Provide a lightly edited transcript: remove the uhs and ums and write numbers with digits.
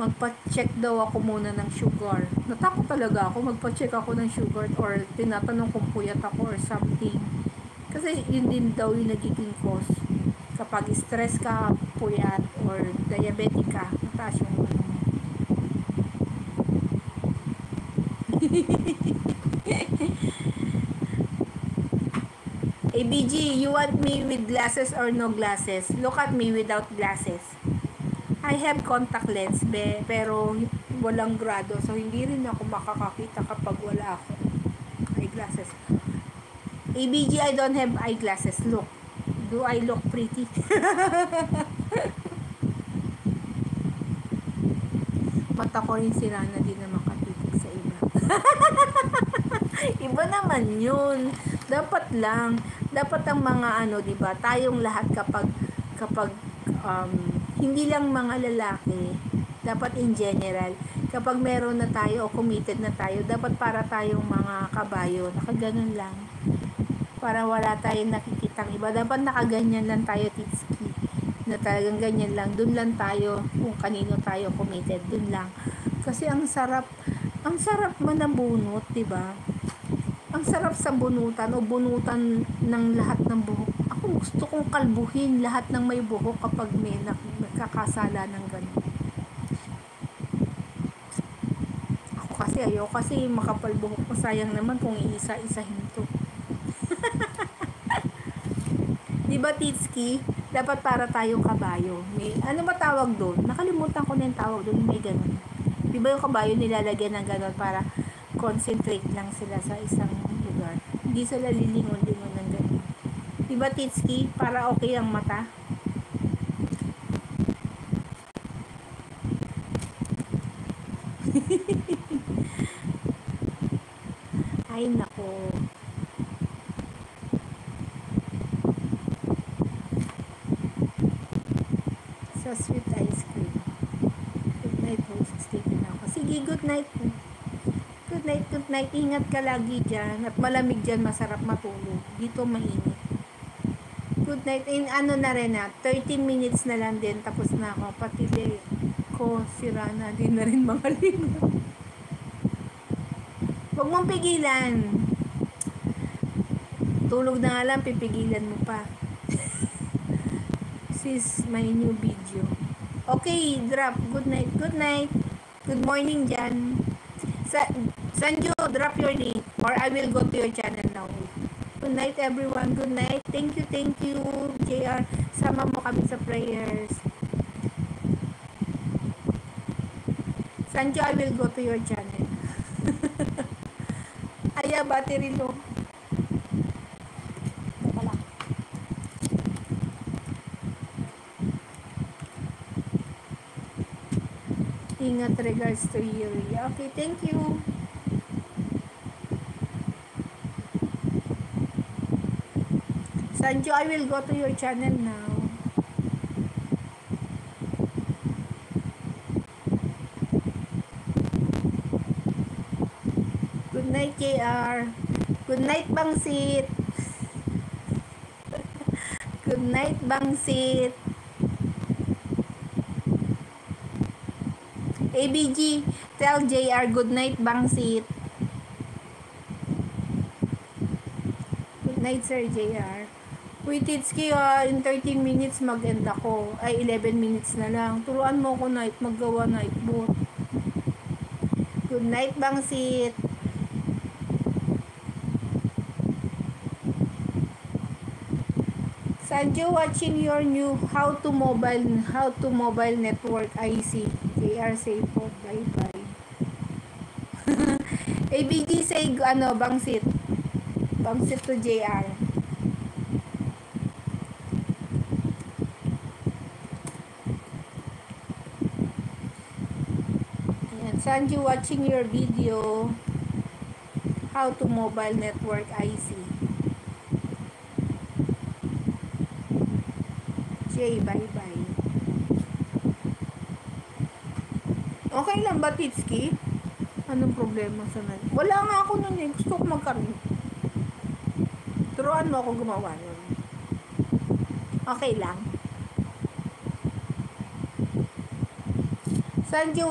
magpa-check daw ako muna ng sugar. Natakot talaga ako, magpa-check ako ng sugar or tinatanong kung puyat ako or something. Kasi yun din daw yung nagiging cause. Kapag stress ka, puyat, or diabetic ka, mataas yung ano. ABG, you want me with glasses or no glasses? Look at me without glasses. I have contact lens, pero walang grado. So, hindi rin ako makakakita kapag wala ako eyeglasses. ABG, I don't have eyeglasses. Look. Do I look pretty? Mata ko rin sila na di na makatitig sa iba. Iba naman yun. Dapat lang. Dapat ang mga ano, diba? Tayong lahat kapag hindi lang mga lalaki, dapat in general, kapag meron na tayo o committed na tayo, dapat para tayong mga kabayo, nakaganon lang. Para wala tayong nakikitang iba. Dapat nakaganyan lang tayo, titski. Na talagang ganyan lang. Dun lang tayo, kung kanino tayo committed, dun lang. Kasi ang sarap manabunot, diba? Ang sarap sa bunutan o bunutan ng lahat ng buhok. Ako gusto kong kalbuhin lahat ng may buhok kapag may nakakasala ng gano'n. Ako kasi makapal buhok ko. Sayang naman kung iisa-isahin to. Diba, Titski? Dapat para tayong kabayo. May, ano ba tawag doon? Nakalimutan ko na yung tawag doon. May gano'n. Diba yung kabayo nilalagyan ng gano'n para concentrate lang sila sa isang lugar. Hindi sila lilingon-lingon ng gano'n. Diba, Titski? Para okay ang mata. Ay, nako. Sa sweet ice cream. Good night, host. Sleeping ako. Sige, good night. Good night, good night. Ingat ka lagi dyan. At malamig dyan, masarap matulog. Dito mainit. Good night. In ano na rin 30 minutes na lang din. Tapos na ako. Pati ko, sira na din na rin mga linggo. Huwag mong pigilan. Tulog na nga lang, pipigilan mo pa. This is my new video. Okay, drop. Good night. Good night. Good morning dyan. Sanjo, drop your name or I will go to your channel now. Good night, everyone. Good night. Thank you, JR. Sama mo kami sa prayers. Sanjo, I will go to your channel. Aya, battery low. Ingat regards to Yuri. Okay, thank you. Sanjo, I will go to your channel now. Good night, JR. Good night, Bangsit. Good night, Bangsit. ABG, tell JR good night, Bangsit. Good night, Sir JR. Wait, Titski, in 13 minutes mag-end ako. Ay, 11 minutes na lang. Turuan mo ko night, maggawa night boot. Good night, Bangsit. Sanjo, watching your new how to mobile network IC. JR say po, bye bye. ABG say ano, Bangsit to JR. Ayan, Sanjo, watching your video how to mobile network IC. Bye bye. Okay lang ba, Titski? Anong problema sa nan? Wala nga ako nun eh. Gusto ko magkaroon. Turuan mo ako gumawa nun. Okay lang. Sanjo,